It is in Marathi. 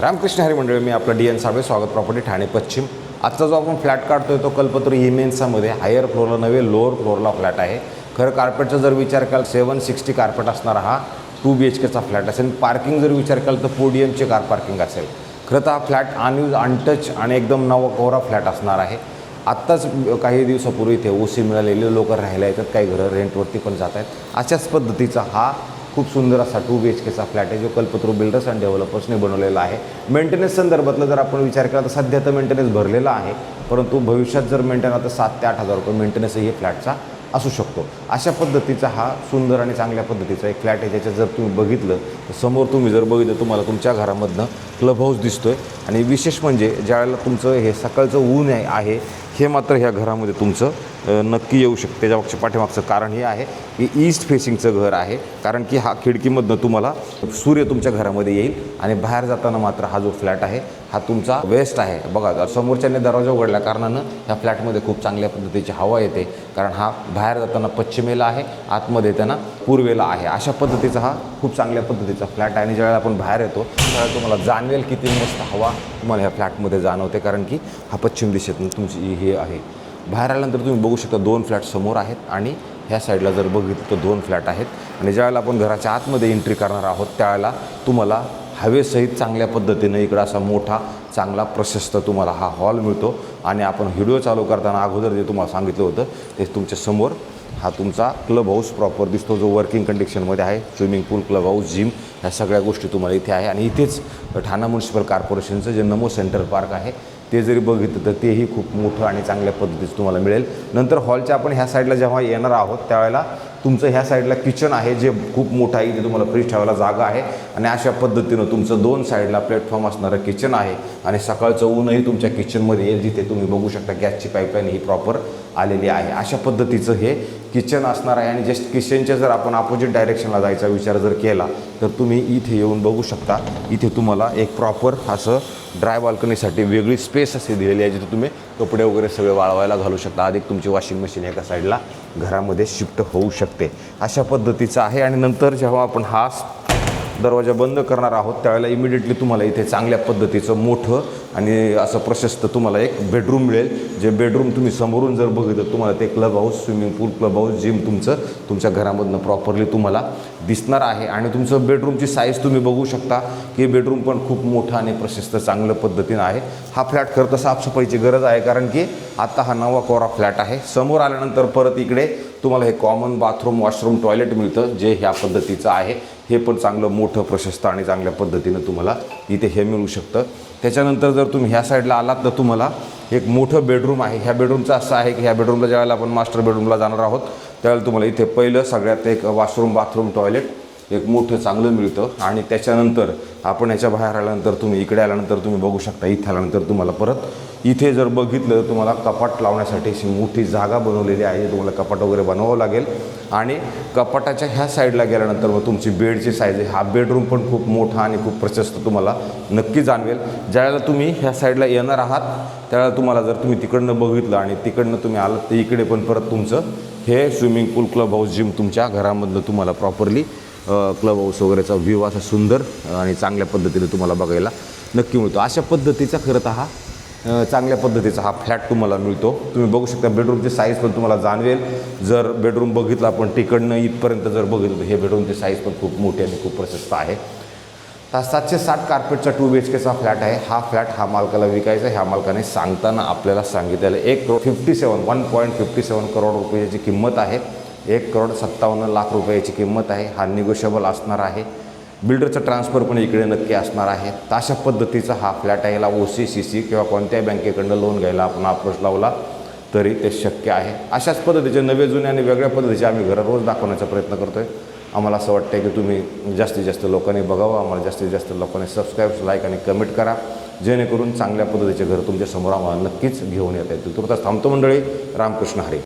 रामकृष्ण हरी मंडळी, मी आपला DN साबळे, स्वागत प्रॉपर्टी ठाणे पश्चिम। आजचा जो आपण फ्लॅट काढतोय तो कल्पतरू इमेन्सामध्ये हायर फ्लोअरला नव्हे लोअर फ्लोअरला फ्लॅट आहे। खरं कार्पेटचा जर विचार केला 760 कार्पेट असणारा हा 2 BHKचा फ्लॅट असेल। पार्किंग जर विचार केला तर पोडियमचे कार पार्किंग असेल। खरं तर हा फ्लॅट अनयूज अनटच आणि एकदम नवकोरा फ्लॅट असणार आहे। आत्ताच काही दिवसापूर्वी इथे OC मिळालेले लोक राहायला येतात, काही घरं रेंटवरती पण जात आहेत। अशाच पद्धतीचा हा खूप सुंदर असा 2 BHKचा फ्लॅट आहे जो कल्पतरू बिल्डर्स अँड डेव्हलपर्सने बनवलेला आहे। मेंटेनन्स संदर्भातलं जर आपण विचार केला तर सध्या तर मेंटेनन्स भरलेला आहे, परंतु भविष्यात जर मेंटेन आता 7 ते 8 हजार रुपये मेंटेनन्सही फ्लॅटचा असू शकतो। अशा पद्धतीचा हा सुंदर आणि चांगल्या पद्धतीचा एक फ्लॅट आहे। ज्याच्यात जर तुम्ही बघितलं तर समोर तुम्ही जर बघितलं तुम्हाला तुमच्या घरामधनं क्लब हाऊस दिसतोय। आणि विशेष म्हणजे ज्यावेळेला तुमचं हे सकाळचं ऊन आहे हे मात्र ह्या घरामध्ये तुमचं नक्की येऊ शकते। त्याच्या पाठीमागचं कारण हे आहे की ईस्ट फेसिंगचं घर आहे, कारण की हा खिडकीमधनं तुम्हाला सूर्य तुमच्या घरामध्ये येईल। आणि बाहेर जाताना मात्र हा जो फ्लॅट आहे हा तुमचा वेस्ट आहे। बघा समोरच्याने दरवाजा उघडल्या कारणानं ह्या फ्लॅटमध्ये खूप चांगल्या पद्धतीची हवा येते, कारण हा बाहेर जाताना पश्चिमेला आहे, आतमध्ये येताना पूर्वेला आहे। अशा पद्धतीचा हा खूप चांगल्या पद्धतीचा फ्लॅट आहे। आणि ज्यावेळेला आपण बाहेर येतो त्यावेळेला तुम्हाला जाणवेल किती मस्त हवा तुम्हाला ह्या फ्लॅटमध्ये जाणवते, कारण की हा पश्चिम दिशेतून तुमची हे आहे। बाहेर आल्यानंतर तुम्ही बघू शकता 2 फ्लॅट समोर आहेत आणि ह्या साईडला जर बघितलं तर 2 फ्लॅट आहेत। आणि ज्यावेळेला आपण घराच्या आतमध्ये एंट्री करणार आहोत त्यावेळेला तुम्हाला हवेसहित चांगल्या पद्धतीने इकडं असा मोठा चांगला प्रशस्त तुम्हाला हा हॉल मिळतो। आणि आपण व्हिडिओ चालू करताना अगोदर जे तुम्हाला सांगितलं होतं ते तुमच्या समोर हा तुमचा क्लब हाऊस प्रॉपर दिसतो, जो वर्किंग कंडिशनमध्ये आहे। स्विमिंग पूल, क्लब हाऊस, जिम ह्या सगळ्या गोष्टी तुम्हाला इथे आहे। आणि इथेच ठाणा म्युनिसिपल कॉर्पोरेशनचं जे नमो सेंटर पार्क आहे ते जरी बघितलं तर तेही खूप मोठं आणि चांगल्या पद्धतीचं तुम्हाला मिळेल। नंतर हॉलच्या आपण ह्या साईडला जेव्हा येणार आहोत त्यावेळेला तुमचं ह्या साईडला किचन आहे जे खूप मोठं आहे, इथे तुम्हाला फ्रीज ठेवायला जागा आहे। आणि अशा पद्धतीनं तुमचं 2 साईडला प्लॅटफॉर्म असणारं किचन आहे। आणि सकाळचं ऊनही तुमच्या किचनमध्ये येईल, जिथे तुम्ही बघू शकता गॅसची पाईपलाईन ही प्रॉपर आलेली आहे। अशा पद्धतीचं हे किचन असणार आहे। आणि जस्ट किचनच्या जर आपण अपोजिट डायरेक्शनला जायचा विचार जर केला तर तुम्ही इथे येऊन बघू शकता, इथे तुम्हाला एक प्रॉपर असं ड्राय बाल्कनीसाठी वेगळी स्पेस असे दिलेली आहे, जिथे तुम्ही कपडे वगैरे सगळे वाळवायला घालू शकता। अधिक तुमची वॉशिंग मशीन एका साईडला घरामध्ये शिफ्ट होऊ शकते, अशा पद्धतीचं आहे। आणि नंतर जेव्हा आपण हा दरवाजा बंद करणार आहोत त्यावेळेला इमिडिएटली तुम्हाला इथे चांगल्या पद्धतीचं मोठं आणि असं प्रशस्त तुम्हाला एक बेडरूम मिळेल। जे बेडरूम तुम्ही समोरून जर बघितलं तुम्हाला ते क्लब हाऊस, स्विमिंग पूल, क्लब हाऊस, जिम तुमच्या घरामधनं प्रॉपरली तुम्हाला दिसणार आहे। आणि तुमचं बेडरूमची साईज तुम्ही बघू शकता की बेडरूम पण खूप मोठं आणि प्रशस्त चांगल्या पद्धतीनं आहे। हा फ्लॅट खरं तर साफसफाईची गरज आहे, कारण की आता हा नवा कोरा फ्लॅट आहे। समोर आल्यानंतर परत इकडे तुम्हाला हे कॉमन बाथरूम, वॉशरूम, टॉयलेट मिळतं, जे ह्या पद्धतीचं आहे। हे पण चांगलं मोठं प्रशस्त आणि चांगल्या पद्धतीनं तुम्हाला इथे हे मिळू शकतं। त्याच्यानंतर जर तुम्ही ह्या साईडला आलात तर तुम्हाला एक मोठं बेडरूम आहे। ह्या बेडरूमचं असं आहे की ह्या बेडरूमला ज्यावेळेला आपण मास्टर बेडरूमला जाणार आहोत त्यावेळेला तुम्हाला इथे पहिलं सगळ्यात एक वॉशरूम, बाथरूम, टॉयलेट एक मोठं चांगलं मिळतं। आणि त्याच्यानंतर आपण याच्या बाहेर आल्यानंतर तुम्ही इकडे आल्यानंतर तुम्ही बघू शकता, इथे आल्यानंतर तुम्हाला परत इथे जर बघितलं तुम्हाला कपाट लावण्यासाठी अशी मोठी जागा बनवलेली आहे। तुम्हाला कपाट वगैरे बनवावं लागेल। आणि कपाटाच्या ह्या साईडला गेल्यानंतर मग तुमची बेडची साईज आहे। हा बेडरूम पण खूप मोठा आणि खूप प्रशस्त तुम्हाला नक्की जाणवेल। ज्यावेळेला तुम्ही ह्या साईडला येणार आहात त्यावेळेला तुम्हाला जर तुम्ही तिकडनं बघितलं आणि तिकडनं तुम्ही आलात तर इकडे पण परत तुमचं हे स्विमिंग पूल, क्लब हाऊस, जिम तुमच्या घरामधनं तुम्हाला प्रॉपरली क्लब हाऊस वगैरेचा व्ह्यू असा सुंदर आणि चांगल्या पद्धतीने तुम्हाला बघायला नक्की मिळतो। अशा पद्धतीचा खरं तर हा चांगल्या पद्धतीचा हा फ्लॅट तुम्हाला मिळतो। तुम्ही बघू शकता बेडरूमची साईज पण तुम्हाला जाणवेल। जर बेडरूम बघितला आपण तिकडनं इथपर्यंत जर बघितलं तर हे बेडरूमची साईज पण खूप मोठी आणि खूप प्रशस्त आहे। 760 कार्पेटचा 2 BHKचा फ्लॅट आहे। हा फ्लॅट हा मालकाला विकायचा आहे। ह्या मालकाने सांगताना आपल्याला सांगितलेलं 1.57 करोड रुपयाची किंमत आहे। 1,57,00,000 रुपयाची किंमत आहे। हा निगोशिएबल असणार आहे। बिल्डरचं ट्रान्सफर पण इकडे नक्की असणार आहे। तर अशा पद्धतीचा हा फ्लॅट आहे। याला OC, CC किंवा कोणत्याही बँकेकडनं लोन घ्यायला आपण अप्रोच लावला तरी ते शक्य आहे। अशाच पद्धतीचे नवे जुने आणि वेगळ्या पद्धतीचे आम्ही घरं रोज दाखवण्याचा प्रयत्न करतो आहे। आम्हाला असं वाटतं की तुम्ही जास्तीत जास्त लोकांनी बघावं, आम्हाला जास्तीत जास्त लोकांनी सबस्क्राईब, लाईक आणि कमेंट करा, जेणेकरून चांगल्या पद्धतीचे घर तुमच्यासमोर आम्हाला नक्कीच घेऊन येता येतील। तुर्तास थांबतो मंडळी। रामकृष्ण हरी।